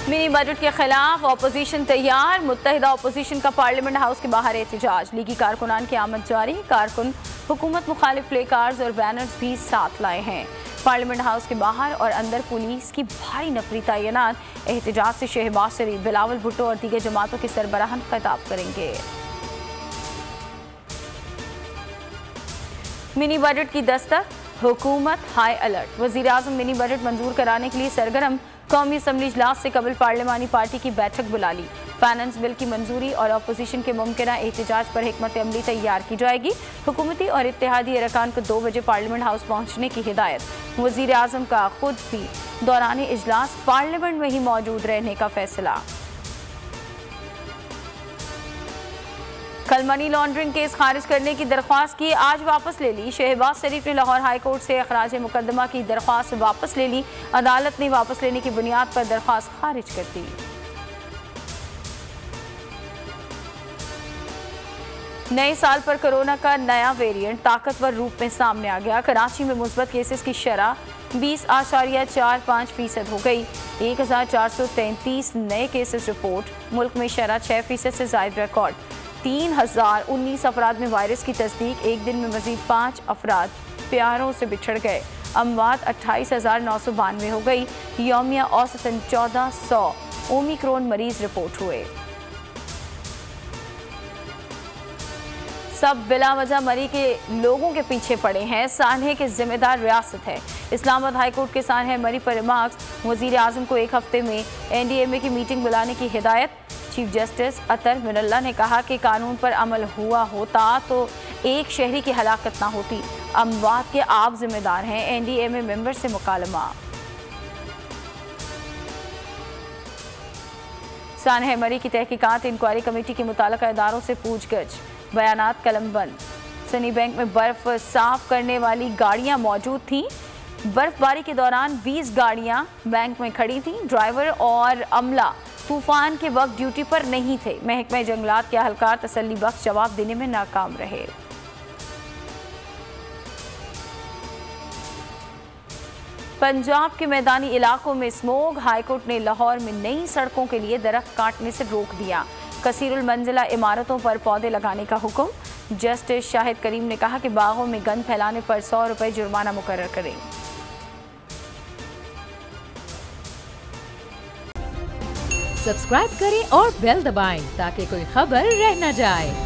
Mini budget के खिलाफ opposition तैयार। मुत्तहिदा अपोजिशन का पार्लियामेंट हाउस के बाहर एहतजाज। लीगी कारकुनान की आमद जारी। कारकुन हुकूमत मुखालिफ प्ले कार्ड्स और बैनर्स भी साथ लाए हैं। पार्लियामेंट हाउस के बाहर और अंदर पुलिस की भारी नफरी तैनात। एहतजाज से शहबाज शरीफ, बिलावल भुट्टो और दीगर जमातों के सरबराहान खिताब करेंगे। मिनी बजट की दस्तक, हुकूमत हाई अलर्ट। वज़ीर आज़म मिनी बजट मंजूर कराने के लिए सरगर्म। कौमी असम्बली इजलास से कबल पार्लियामानी पार्टी की बैठक बुला ली। फाइनेंस बिल की मंजूरी और अपोजिशन के मुमकिना एहतजाज पर हिकमत अमली तैयार की जाएगी। हुकूमती और इत्तेहादी अरकान को 2 बजे पार्लियामेंट हाउस पहुंचने की हिदायत। वज़ीर आज़म का खुद भी दौरान इजलास पार्लियामेंट में ही मौजूद रहने का फैसला। कल मनी लॉन्ड्रिंग केस खारिज करने की दरख्वास्त की, आज वापस ले ली। शहबाज शरीफ ने लाहौर हाई कोर्ट से अखराज मुकदमा की दरख्वास्त वापस ले ली। अदालत ने वापस लेने की बुनियाद पर दरख्वास्त खारिज कर दी। नए साल पर कोरोना का नया वेरिएंट ताकतवर रूप में सामने आ गया। कराची में मुस्बत केसेस की शरह 20.45% हो गई। 1433 नए केसेस रिपोर्ट। मुल्क में शरह 6% से ज़ायद रिकॉर्ड। 3019 अफराद में वायरस की तस्दीक। एक दिन में मजीद 5 अफराद प्यारों से बिछड़ गए। अमवात 28,992 हो गई। यौमिया औसतन 1400 ओमिक्रॉन मरीज रिपोर्ट हुए। सब बिला वजह मरी के लोगों के पीछे पड़े हैं। सानहे के जिम्मेदार रियासत है। इस्लामाबाद हाई कोर्ट के सानहे मरी पर रिमार्क्स। वज़ीर आज़म को एक हफ्ते में NDMA की मीटिंग बुलाने की हिदायत। चीफ जस्टिस अतर मिनल्ला ने कहा कि कानून पर अमल हुआ होता तो एक शहरी की हलाकत ना होती। अमवात के आप जिम्मेदार हैं। NDMA मेंबर से मुकालमा। सानहे मरी की तहकीकात इंक्वायरी कमेटी की मुताल्लिका इदारों से पूछगछ। बयानात कलमबंद। सनी बैंक में बर्फ साफ करने वाली गाड़ियां मौजूद थीं। बर्फबारी के दौरान 20 गाड़ियां बैंक में खड़ी थीं। ड्राइवर और अमला तूफान के वक्त ड्यूटी पर नहीं थे। महकमा जंगलात के अहलकार तसल्ली बख्श जवाब देने में नाकाम रहे। पंजाब के मैदानी इलाकों में स्मोग। हाईकोर्ट ने लाहौर में नई सड़कों के लिए दरख्त काटने से रोक दिया। कसीरुल मंजिला इमारतों पर पौधे लगाने का हुक्म। जस्टिस शाहिद करीम ने कहा कि बागों में गंद फैलाने पर 100 रुपये जुर्माना मुकर्रर करें। सब्सक्राइब करें और बेल दबाएं ताकि कोई खबर रह न जाए।